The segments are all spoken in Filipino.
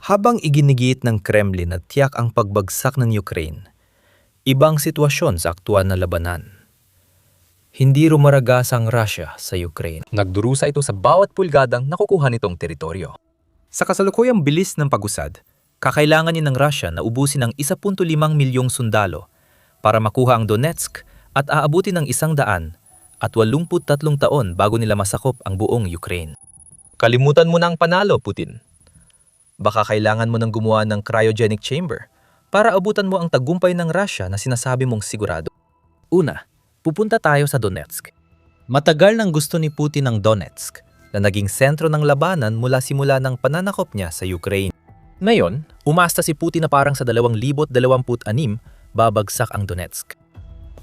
Habang iginigit ng Kremlin na tiyak ang pagbagsak ng Ukraine, ibang sitwasyon sa aktual na labanan. Hindi rumaragas ang Russia sa Ukraine. Nagdurusa ito sa bawat pulgadang nakukuha nitong teritoryo. Sa kasalukuyang bilis ng pag-usad, kakailangan ng Russia na ubusin ang 1.5 milyong sundalo para makuha ang Donetsk at aabutin ng 183 taon bago nila masakop ang buong Ukraine. Kalimutan mo na ang panalo, Putin. Baka kailangan mo nang gumawa ng cryogenic chamber para abutan mo ang tagumpay ng Russia na sinasabi mong sigurado. Una, pupunta tayo sa Donetsk. Matagal nang gusto ni Putin ang Donetsk na naging sentro ng labanan mula simula ng pananakop niya sa Ukraine. Ngayon, umasta si Putin na parang sa 2026 babagsak ang Donetsk.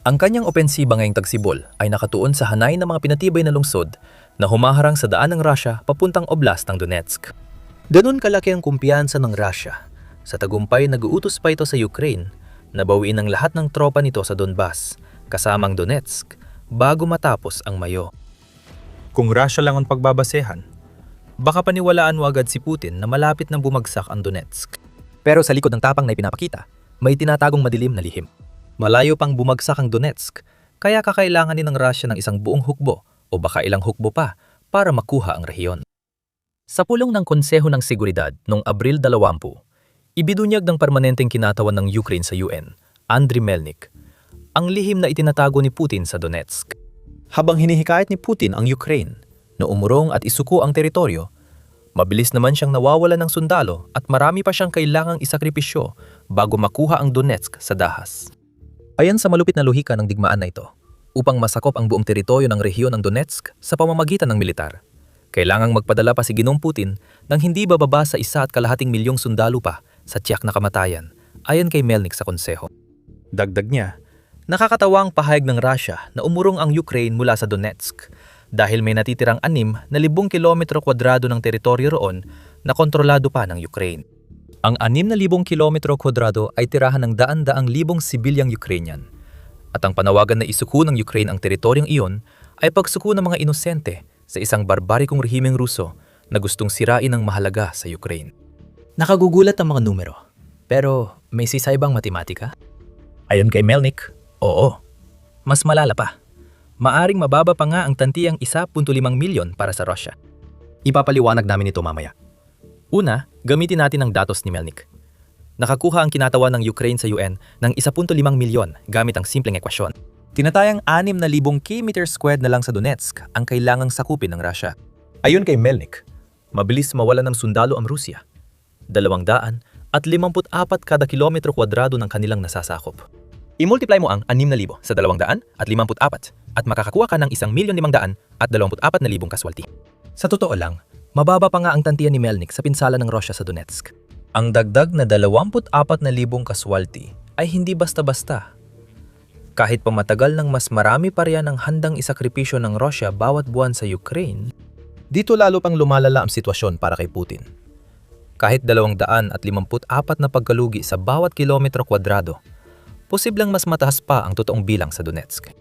Ang kanyang opensiba ngayong tagsibol ay nakatuon sa hanay ng mga pinatibay na lungsod na humaharang sa daan ng Russia papuntang oblast ng Donetsk. Ganun kalaki ang kumpiyansa ng Russia sa tagumpay nag-uutos pa ito sa Ukraine na bawiin ang lahat ng tropa nito sa Donbas, kasamang Donetsk, bago matapos ang Mayo. Kung Russia lang ang pagbabasehan, baka paniwalaan mo agad si Putin na malapit nang bumagsak ang Donetsk. Pero sa likod ng tapang na ipinapakita, may tinatagong madilim na lihim. Malayo pang bumagsak ang Donetsk, kaya kakailangan din ng Russia ng isang buong hukbo o baka ilang hukbo pa para makuha ang rehiyon. Sa pulong ng Konseho ng Seguridad noong Abril 20, ibinunyag ng permanenteng kinatawan ng Ukraine sa UN, Andriy Melnik, ang lihim na itinatago ni Putin sa Donetsk. Habang hinihikayat ni Putin ang Ukraine na umurong at isuko ang teritoryo, mabilis naman siyang nawawala ng sundalo at marami pa siyang kailangang isakripisyo bago makuha ang Donetsk sa dahas. Ayan sa malupit na lohika ng digmaan na ito, upang masakop ang buong teritoryo ng rehiyon ng Donetsk sa pamamagitan ng militar, kailangang magpadala pa si Ginoong Putin ng hindi bababa sa 1.2 milyong sundalo pa sa tiyak na kamatayan, ayon kay Melnik sa konseho. Dagdag niya, nakakatawa ang pahayag ng Russia na umurong ang Ukraine mula sa Donetsk dahil may natitirang 6,000 kilometro kwadrado ng teritoryo roon na kontrolado pa ng Ukraine. Ang 6,000 kilometro kwadrado ay tirahan ng daan-daang libong sibilyang Ukrainian. At ang panawagan na isuko ng Ukraine ang teritoryong iyon ay pagsuko ng mga inosente sa isang barbarikong rehimeng Ruso na gustong sirain ang mahalaga sa Ukraine. Nakagugulat ang mga numero, pero may sisaybang matematika? Ayon kay Melnik, oo. Mas malala pa. Maaring mababa pa nga ang tantiyang 1.5 milyon para sa Russia. Ipapaliwanag namin ito mamaya. Una, gamitin natin ang datos ni Melnik. Nakakuha ang kinatawan ng Ukraine sa UN ng 1.5 milyon gamit ang simpleng ekwasyon. Tinatayang 6,000 km² na lang sa Donetsk ang kailangang sakupin ng Russia. Ayon kay Melnik, mabilis mawala ng sundalo ang Rusya. 254 kada kilometro kwadrado ng kanilang nasasakop. I-multiply mo ang 6,000 sa 254 at makakakuha ka ng 1,524,000 kaswalti. Sa totoo lang, mababa pa nga ang tantiyan ni Melnik sa pinsala ng Russia sa Donetsk. Ang dagdag na 24,000 kaswalti ay hindi basta-basta. Kahit pa matagal nang mas marami pa riyan ang handang isakripisyo ng Russia bawat buwan sa Ukraine, dito lalo pang lumalala ang sitwasyon para kay Putin. Kahit 254 na pagkalugi sa bawat kilometro kwadrado, posibleng mas mataas pa ang totoong bilang sa Donetsk.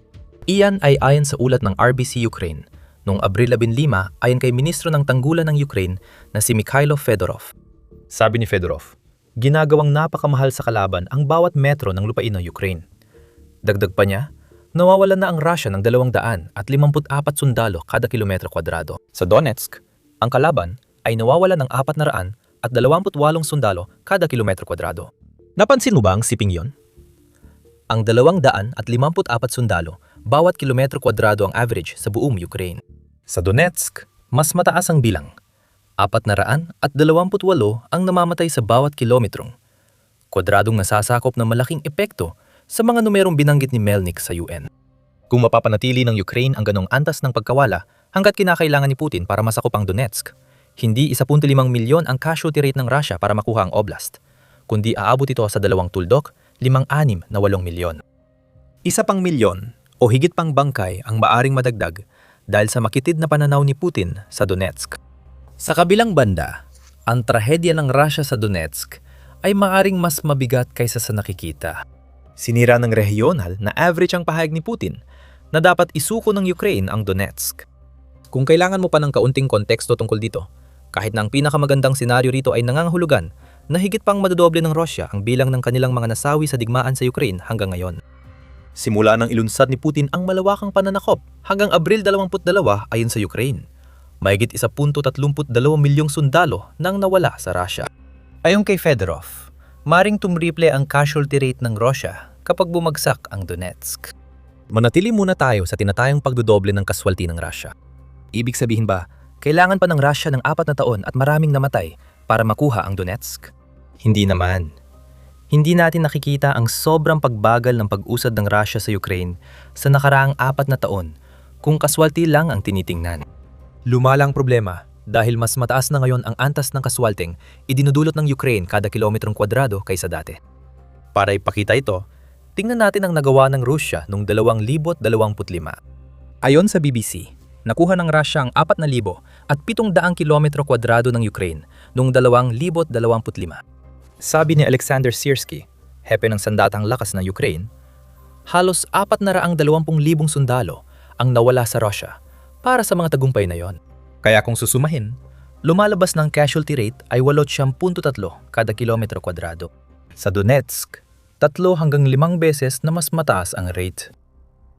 Iyan ay ayon sa ulat ng RBC Ukraine noong Abril 15 ayon kay Ministro ng Tanggulan ng Ukraine na si Mikhailo Fedorov. Sabi ni Fedorov, ginagawang napakamahal sa kalaban ang bawat metro ng lupain ng Ukraine. Dagdag pa niya, nawawalan na ang Russia ng 254 sundalo kada kilometro kwadrado. Sa Donetsk, ang kalaban ay nawawalan ng 428 sundalo kada kilometro kwadrado. Napansin mo ba ang siping yon? Ang 254 sundalo bawat kilometro kwadrado ang average sa buong Ukraine. Sa Donetsk, mas mataas ang bilang. 428 ang namamatay sa bawat kilometrong. Kwadradong nasasakop ng malaking epekto sa mga numerong binanggit ni Melnik sa UN. Kung mapapanatili ng Ukraine ang ganong antas ng pagkawala hanggat kinakailangan ni Putin para masakop ang Donetsk, hindi 1.5 milyon ang casualty rate ng Russia para makuha ang oblast, kundi aabot ito sa 2 tuldok, 5-6 na 8 milyon. 1 pang milyon o higit pang bangkay ang maaring madagdag dahil sa makitid na pananaw ni Putin sa Donetsk. Sa kabilang banda, ang trahedya ng Russia sa Donetsk ay maaring mas mabigat kaysa sa nakikita. Sinira ng regional na average ang pahayag ni Putin na dapat isuko ng Ukraine ang Donetsk. Kung kailangan mo pa ng kaunting konteksto tungkol dito, Kahit na ang pinakamagandang senaryo rito ay nangangahulugan na higit pang madodoble ng Russia ang bilang ng kanilang mga nasawi sa digmaan sa Ukraine hanggang ngayon. Simula nang ilunsad ni Putin ang malawakang pananakop hanggang Abril 22 ayon sa Ukraine, mahigit 1.32 milyong sundalo nang nawala sa Russia. Ayon kay Fedorov, maring tumriple ang casualty rate ng Russia kapag bumagsak ang Donetsk. Manatili muna tayo sa tinatayang pagdodoble ng kaswalti ng Russia. Ibig sabihin ba, kailangan pa ng Russia ng 4 na taon at maraming namatay para makuha ang Donetsk? Hindi naman. Hindi natin nakikita ang sobrang pagbagal ng pag-usad ng Russia sa Ukraine sa nakaraang 4 na taon kung kaswalti lang ang tinitingnan. Lumalang problema dahil mas mataas na ngayon ang antas ng kaswalteng idinudulot ng Ukraine kada kilometrong kwadrado kaysa dati. Para ipakita ito, tingnan natin ang nagawa ng Russia noong 2025. Ayon sa BBC, nakuha ng Russia ang 4,000 at 700 kilometro kwadrado ng Ukraine noong 2025. Sabi ni Alexander Sirski, hepe ng sandatang lakas ng Ukraine, halos 420,000 sundalo ang nawala sa Russia para sa mga tagumpay na yon. Kaya kung susumahin, lumalabas ng casualty rate ay 8.3 kada kilometro kwadrado. Sa Donetsk, 3 hanggang 5 beses na mas mataas ang rate.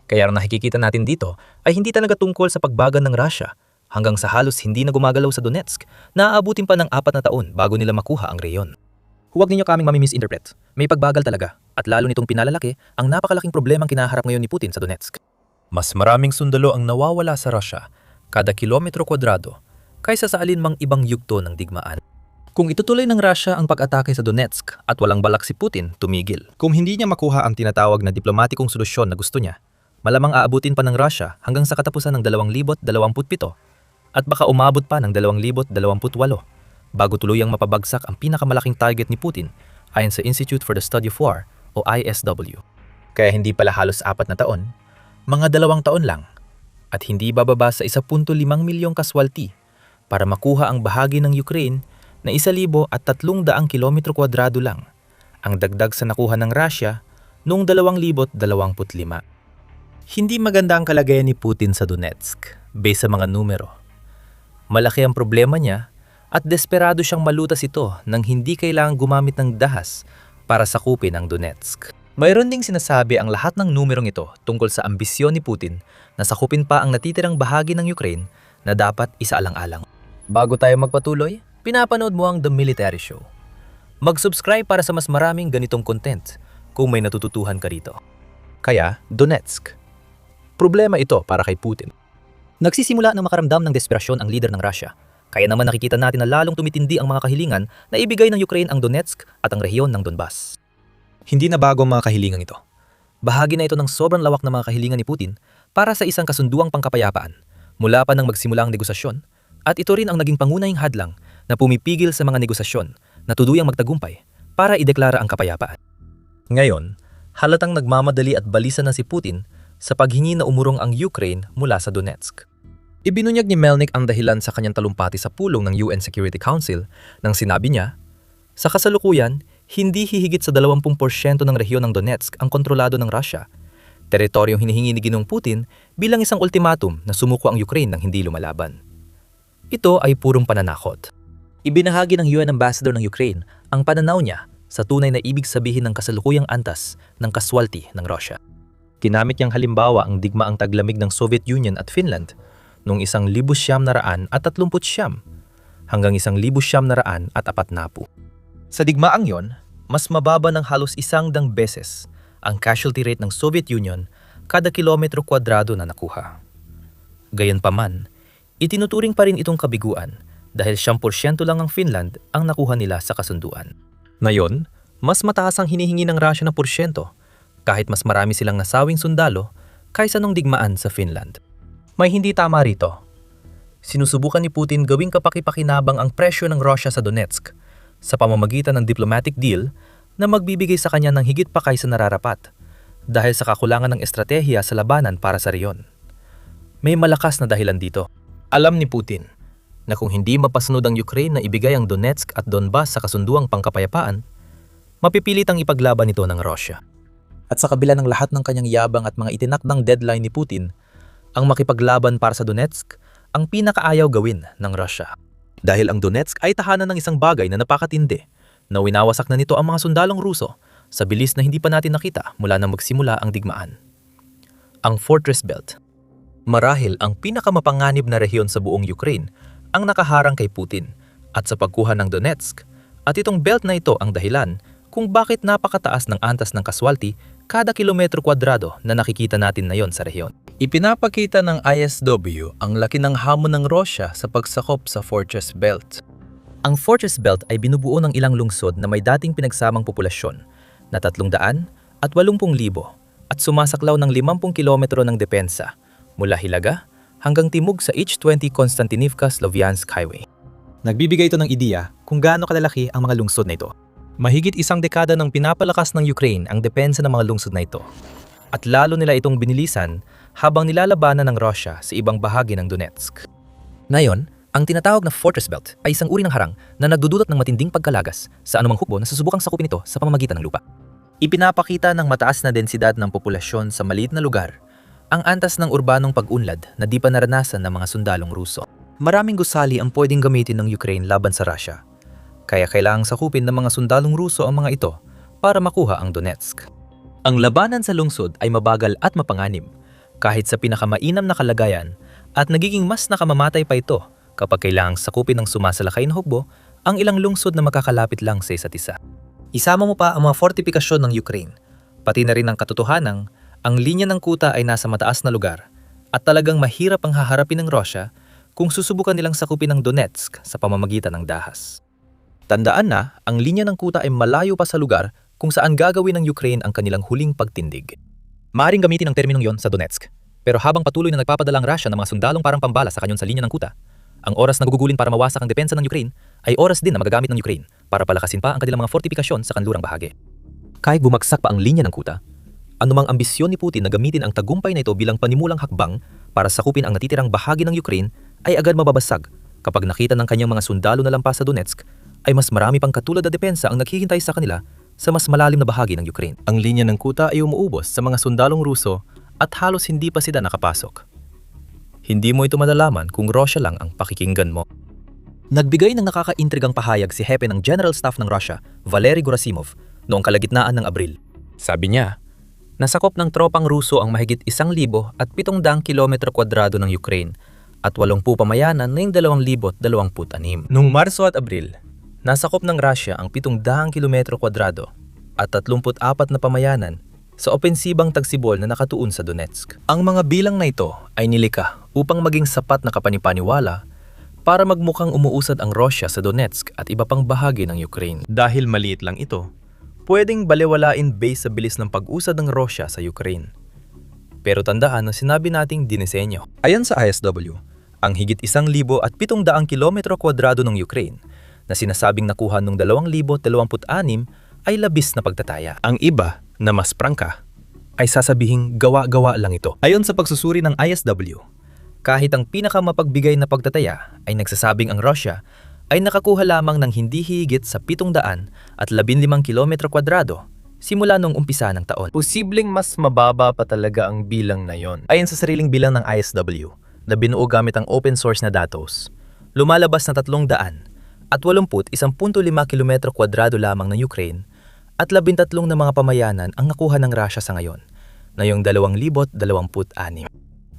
Kaya ang nakikita natin dito ay hindi talaga tungkol sa pagbagal ng Russia hanggang sa halos hindi na gumagalaw sa Donetsk na aabutin pa ng 4 na taon bago nila makuha ang reyon. Huwag ninyo kaming mami-misinterpret. May pagbagal talaga at lalo nitong pinalalaki ang napakalaking problemang kinaharap ngayon ni Putin sa Donetsk. Mas maraming sundalo ang nawawala sa Russia kada kilometro kwadrado kaysa sa alinmang ibang yugto ng digmaan. Kung itutuloy ng Russia ang pag-atake sa Donetsk at walang balak si Putin, tumigil. Kung hindi niya makuha ang tinatawag na diplomatikong solusyon na gusto niya, malamang aabutin pa ng Russia hanggang sa katapusan ng 2027 at baka umabot pa ng 2028 bago tuluyang mapabagsak ang pinakamalaking target ni Putin ayon sa Institute for the Study of War o ISW. Kaya hindi pala halos 4 na taon, mga 2 taon lang at hindi bababa sa 1.5 milyong kaswalti para makuha ang bahagi ng Ukraine na 1,300 kilometro kwadrado lang ang dagdag sa nakuha ng Russia noong 2025. Hindi maganda ang kalagayan ni Putin sa Donetsk base sa mga numero. Malaki ang problema niya at desperado siyang malutas ito nang hindi kailangang gumamit ng dahas para sakupin ang Donetsk. Mayroon ding sinasabi ang lahat ng numerong ito tungkol sa ambisyon ni Putin na sakupin pa ang natitirang bahagi ng Ukraine na dapat isaalang-alang. Bago tayo magpatuloy, pinapanood mo ang The Military Show. Mag-subscribe para sa mas maraming ganitong content kung may natututuhan ka rito. Kaya, Donetsk. Problema ito para kay Putin. Nagsisimula ng makaramdam ng desperasyon ang leader ng Russia. Kaya naman nakikita natin na lalong tumitindi ang mga kahilingan na ibigay ng Ukraine ang Donetsk at ang rehiyon ng Donbas. Hindi na bago ang mga kahilingan ito. Bahagi na ito ng sobrang lawak na mga kahilingan ni Putin para sa isang kasunduang pangkapayapaan mula pa nang magsimula ang negosasyon at ito rin ang naging pangunahing hadlang na pumipigil sa mga negosasyon na tuduyang magtagumpay para ideklara ang kapayapaan. Ngayon, halatang nagmamadali at balisa na si Putin sa paghingi na umurong ang Ukraine mula sa Donetsk. Ibinunyag ni Melnik ang dahilan sa kanyang talumpati sa pulong ng UN Security Council nang sinabi niya, sa kasalukuyan, hindi hihigit sa 20% ng rehiyon ng Donetsk ang kontrolado ng Russia, teritoryong hinihingi ni Ginoong Putin bilang isang ultimatum na sumuko ang Ukraine nang hindi lumalaban. Ito ay purong pananakot. Ibinahagi ng UN Ambassador ng Ukraine ang pananaw niya sa tunay na ibig sabihin ng kasalukuyang antas ng kaswalti ng Russia. Ginamit niyang halimbawa ang digmaang taglamig ng Soviet Union at Finland noong 1939 hanggang 1940. Sa digmaang yon, mas mababa ng halos 100 beses ang casualty rate ng Soviet Union kada kilometro kwadrado na nakuha. Gayunpaman, itinuturing pa rin itong kabiguan dahil 10% lang ang Finland ang nakuha nila sa kasunduan. Ngayon, mas mataas ang hinihingi ng Russia na porsyento kahit mas marami silang nasawing sundalo kaysa nung digmaan sa Finland. May hindi tama rito. Sinusubukan ni Putin gawing kapaki-pakinabang ang presyo ng Russia sa Donetsk sa pamamagitan ng diplomatic deal na magbibigay sa kanya ng higit pa kaysa nararapat dahil sa kakulangan ng estratehiya sa labanan para sa reyon. May malakas na dahilan dito. Alam ni Putin na kung hindi mapasunod ang Ukraine na ibigay ang Donetsk at Donbas sa kasunduang pangkapayapaan, mapipilitang ipaglaban ito ng Russia. At sa kabila ng lahat ng kanyang yabang at mga itinakdang deadline ni Putin, ang makipaglaban para sa Donetsk ang pinakaayaw gawin ng Russia. Dahil ang Donetsk ay tahanan ng isang bagay na napakatindi, na winawasak na nito ang mga sundalong Ruso sa bilis na hindi pa natin nakita mula nang magsimula ang digmaan. Ang Fortress Belt. Marahil ang pinakamapanganib na rehiyon sa buong Ukraine ang nakaharang kay Putin at sa pagkuha ng Donetsk, at itong belt na ito ang dahilan kung bakit napakataas ng antas ng kaswalti kada kilometro kwadrado na nakikita natin ngayon sa rehiyon. Ipinapakita ng ISW ang laki ng hamon ng Russia sa pagsakop sa Fortress Belt. Ang Fortress Belt ay binubuo ng ilang lungsod na may dating pinagsamang populasyon na 380,000 at sumasaklaw ng 50 kilometro ng depensa mula Hilaga hanggang timog sa H-20 Konstantinivka-Sloviansk Highway. Nagbibigay ito ng ideya kung gaano kalalaki ang mga lungsod na ito. Mahigit isang dekada nang pinapalakas ng Ukraine ang depensa ng mga lungsod na ito. At lalo nila itong binilisan habang nilalabanan ng Russia sa ibang bahagi ng Donetsk. Ngayon, ang tinatawag na Fortress Belt ay isang uri ng harang na nagdudulot ng matinding pagkalagas sa anumang hukbo na susubukang sakupin ito sa pamamagitan ng lupa. Ipinapakita ng mataas na densidad ng populasyon sa maliit na lugar ang antas ng urbanong pag-unlad na di pa naranasan ng mga sundalong Ruso. Maraming gusali ang pwedeng gamitin ng Ukraine laban sa Russia, kaya kailangang sakupin ng mga sundalong Ruso ang mga ito para makuha ang Donetsk. Ang labanan sa lungsod ay mabagal at mapanganib, kahit sa pinakamainam na kalagayan, at nagiging mas nakamamatay pa ito kapag kailangang sakupin ng sumasalakay na hukbo ang ilang lungsod na makakalapit lang sa isa't isa. Isama mo pa ang mga fortifikasyon ng Ukraine, pati na rin ang katotohanang ang linya ng kuta ay nasa mataas na lugar at talagang mahirap ang haharapin ng Russia kung susubukan nilang sakupin ang Donetsk sa pamamagitan ng dahas. Tandaan na, ang linya ng kuta ay malayo pa sa lugar kung saan gagawin ng Ukraine ang kanilang huling pagtindig. Maaring gamitin ang terminong yon sa Donetsk, pero habang patuloy na nagpapadala ang Russia ng mga sundalong parang pambala sa kanyon sa linya ng kuta, ang oras na gugugulin para mawasak ang depensa ng Ukraine ay oras din na magagamit ng Ukraine para palakasin pa ang kanilang mga fortifikasyon sa kanlurang bahagi. Kahit bumagsak pa ang linya ng kuta, anumang ambisyon ni Putin na gamitin ang tagumpay na ito bilang panimulang hakbang para sakupin ang natitirang bahagi ng Ukraine ay agad mababasag kapag nakita ng kanyang mga sundalo na lampas sa Donetsk ay mas marami pang katulad na depensa ang naghihintay sa kanila sa mas malalim na bahagi ng Ukraine. Ang linya ng kuta ay umuubos sa mga sundalong Ruso at halos hindi pa sila nakapasok. Hindi mo ito malalaman kung Russia lang ang pakikinggan mo. Nagbigay ng nakakaintrigang pahayag si Hepe ng General Staff ng Russia, Valery Gerasimov, noong kalagitnaan ng Abril. Sabi niya, nasakop ng tropang Ruso ang mahigit 1,700 kilometro kwadrado ng Ukraine at 80 pamayanan na yung 2,026. Noong Marso at Abril, nasakop ng Russia ang 700 kilometro kwadrado at 34 na pamayanan sa opensibang tagsibol na nakatuon sa Donetsk. Ang mga bilang na ito ay nilikha upang maging sapat na kapanipaniwala para magmukhang umuusad ang Russia sa Donetsk at iba pang bahagi ng Ukraine. Dahil maliit lang ito, pwedeng balewalain base sa bilis ng pag-usad ng Russia sa Ukraine. Pero tandaan na sinabi nating dinisenyo. Ayon sa ISW, ang higit 1,700 kilometro kwadrado ng Ukraine na sinasabing nakuha noong 2026 ay labis na pagtataya. Ang iba na mas prangka ay sasabihing gawa-gawa lang ito. Ayon sa pagsusuri ng ISW, kahit ang pinakamapagbigay na pagtataya ay nagsasabing ang Russia ay nakakuha lamang ng hindi higit sa 715 kilometro kwadrado simula noong umpisa ng taon. Posibleng mas mababa pa talaga ang bilang na yon. Ayon sa sariling bilang ng ISW na binuo gamit ang open source na datos, lumalabas na 300 at 81.5 kilometro kwadrado lamang ng Ukraine at 13 na mga pamayanan ang nakuha ng Russia sa ngayon, ngayong 2026.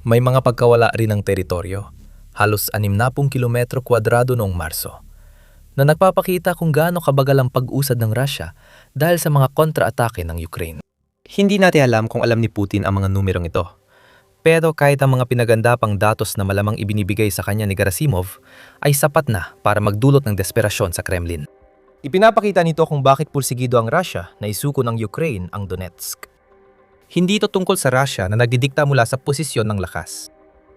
May mga pagkawala rin ng teritoryo, halos 60 kilometro kwadrado noong Marso, na nagpapakita kung gaano kabagal ang pag-usad ng Russia dahil sa mga kontra-atake ng Ukraine. Hindi natin alam kung alam ni Putin ang mga numerong ito. Pero kahit ang mga pinaganda pang datos na malamang ibinibigay sa kanya ni Gerasimov ay sapat na para magdulot ng desperasyon sa Kremlin. Ipinapakita nito kung bakit pursigido ang Russia na isuko ng Ukraine ang Donetsk. Hindi ito tungkol sa Russia na nagdidikta mula sa posisyon ng lakas.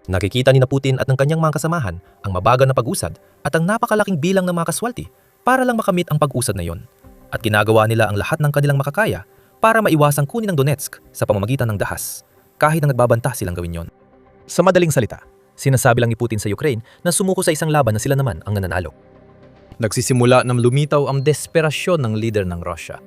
Nakikita ni Putin at ng kanyang mga kasamahan ang mabagal na pag-usad at ang napakalaking bilang ng mga kaswalti para lang makamit ang pag-usad na yon. At ginagawa nila ang lahat ng kanilang makakaya para maiwasang kunin ang Donetsk sa pamamagitan ng dahas, kahit na nagbabanta silang gawin yon. Sa madaling salita, sinasabi lang ni Putin sa Ukraine na sumuko sa isang laban na sila naman ang nananalo. Nagsisimula na lumitaw ang desperasyon ng leader ng Russia.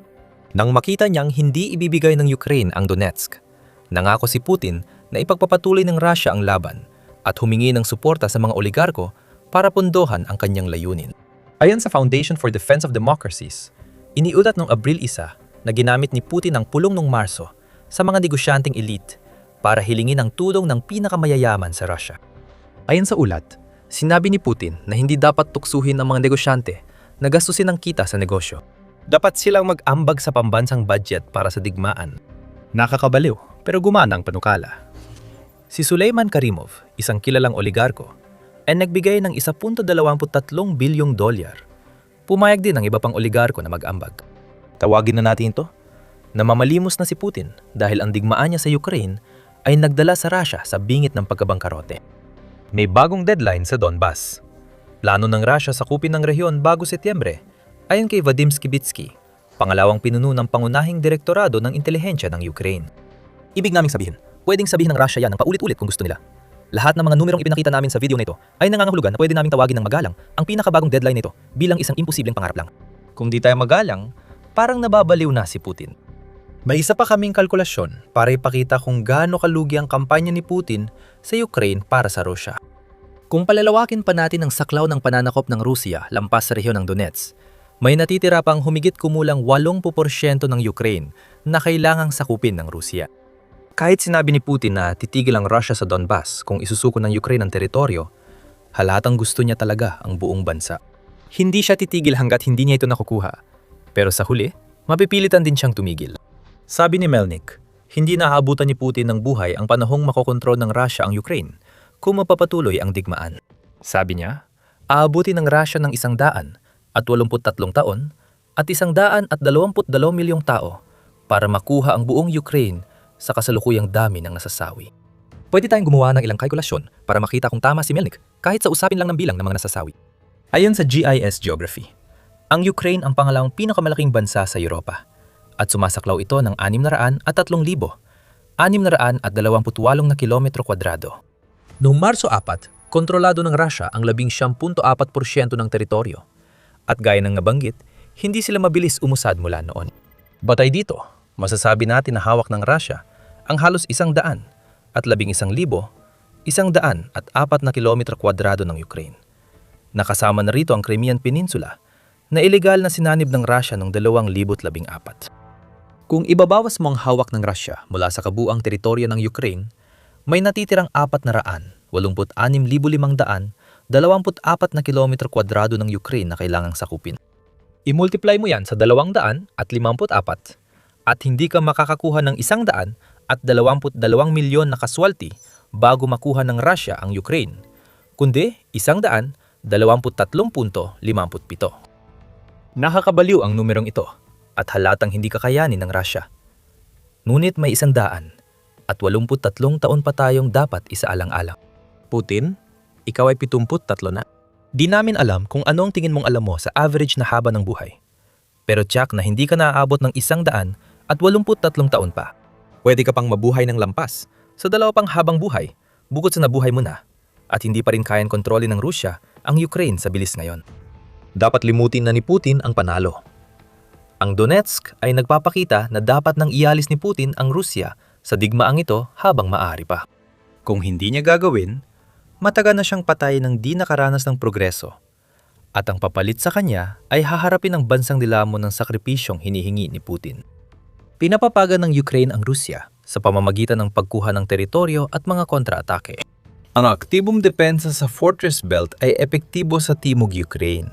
Nang makita niyang hindi ibibigay ng Ukraine ang Donetsk, nangako si Putin na ipagpapatuloy ng Russia ang laban at humingi ng suporta sa mga oligarko para pundohan ang kanyang layunin. Ayon sa Foundation for Defense of Democracies, iniulat noong Abril 1 na ginamit ni Putin ang pulong noong Marso sa mga negosyanteng elite para hilingin ang tulong ng pinakamayayaman sa Russia. Ayon sa ulat, sinabi ni Putin na hindi dapat tuksuhin ang mga negosyante na gastusin ang kita sa negosyo. Dapat silang mag-ambag sa pambansang budget para sa digmaan. Nakakabaliw, pero gumana ang panukala. Si Suleyman Karimov, isang kilalang oligarko, ay nagbigay ng $1.23 bilyong. Pumayag din ang iba pang oligarko na mag-ambag. Tawagin na natin ito na mamalimos na si Putin dahil ang digmaan niya sa Ukraine ay nagdala sa Russia sa bingit ng pagkabangkarote. May bagong deadline sa Donbas. Plano ng Russia sakupin ng rehiyon bago Setyembre, ayon kay Vadim Skibitsky, pangalawang pinuno ng pangunahing direktorado ng intelihensya ng Ukraine. Ibig naming sabihin, pwedeng sabihin ng Russia yan ng paulit-ulit kung gusto nila. Lahat ng mga numerong ipinakita namin sa video na ito ay nangangahulugan na pwede naming tawagin ng magalang ang pinakabagong deadline nito bilang isang imposibleng pangarap lang. Kung di tayo magalang, parang nababaliw na si Putin. May isa pa kaming kalkulasyon para ipakita kung gaano kalugi ang kampanya ni Putin sa Ukraine para sa Russia. Kung palalawakin pa natin ang saklaw ng pananakop ng Rusya lampas sa rehiyon ng Donetsk, may natitira pang humigit kumulang 80% ng Ukraine na kailangang sakupin ng Rusya. Kahit sinabi ni Putin na titigil ang Russia sa Donbas kung isusuko ng Ukraine ang teritoryo, halatang gusto niya talaga ang buong bansa. Hindi siya titigil hanggat hindi niya ito nakukuha. Pero sa huli, mapipilitan din siyang tumigil. Sabi ni Melnik, hindi naaabutan ni Putin ng buhay ang panahong makokontrol ng Russia ang Ukraine kung mapapatuloy ang digmaan. Sabi niya, aabutin ng Russia ng 183 taon at 122 milyong tao para makuha ang buong Ukraine sa kasalukuyang dami ng nasasawi. Pwede tayong gumawa ng ilang kalkulasyon para makita kung tama si Melnik kahit sa usapin lang ng bilang ng mga nasasawi. Ayon sa GIS Geography, ang Ukraine ang pangalawang pinakamalaking bansa sa Europa at sumasaklaw ito ng 603,628 na kilometro kwadrado. Noong Marso 4, kontrolado ng Russia ang 19.4% ng teritoryo at gaya ng nabanggit, hindi sila mabilis umusad mula noon. Batay dito, masasabi natin na hawak ng Russia ang halos 111,104 na kilometro kwadrado ng Ukraine. Nakasama na rito ang Crimean Peninsula na ilegal na sinanib ng Russia noong 2014. Kung ibabawas mo ang hawak ng Russia mula sa kabuuang teritoryo ng Ukraine, may natitirang 486,524 na kilometro kwadrado ng Ukraine na kailangang sakupin. I-multiply mo yan sa 254 at hindi ka makakakuha ng 122 milyon na kaswalti bago makuha ng Russia ang Ukraine, kundi 123.57. Nakakabaliw ang numerong ito at halatang hindi kakayanin ng Russia. Ngunit may 183 taon pa tayong dapat isaalang-alang. Putin, ikaw ay 73 na. Di namin alam kung ano ang tingin mong alam mo sa average na haba ng buhay. Pero tiyak na hindi ka naaabot ng 183 taon pa. Pwede ka pang mabuhay ng lampas sa 2 pang habang buhay bukod sa nabuhay mo na at hindi pa rin kayang kontrolin ng Rusya ang Ukraine sa bilis ngayon. Dapat limutin na ni Putin ang panalo. Ang Donetsk ay nagpapakita na dapat nang ialis ni Putin ang Rusya sa digmaang ito habang maaari pa. Kung hindi niya gagawin, matagal na siyang patay ng di nakaranas ng progreso at ang papalit sa kanya ay haharapin ang bansang nilamon ng sakripisyong hinihingi ni Putin. Pinapapagan ng Ukraine ang Rusya sa pamamagitan ng pagkuha ng teritoryo at mga kontra-atake. Ang aktibong depensa sa Fortress Belt ay epektibo sa timog Ukraine.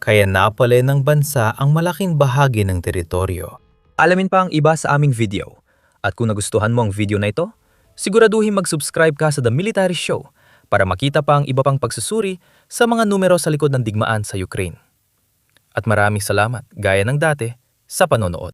Kaya napalay ng bansa ang malaking bahagi ng teritoryo. Alamin pa ang iba sa aming video. At kung nagustuhan mo ang video na ito, siguraduhin mag-subscribe ka sa The Military Show para makita pa ang iba pang pagsusuri sa mga numero sa likod ng digmaan sa Ukraine. At maraming salamat, gaya ng dati, sa panonood.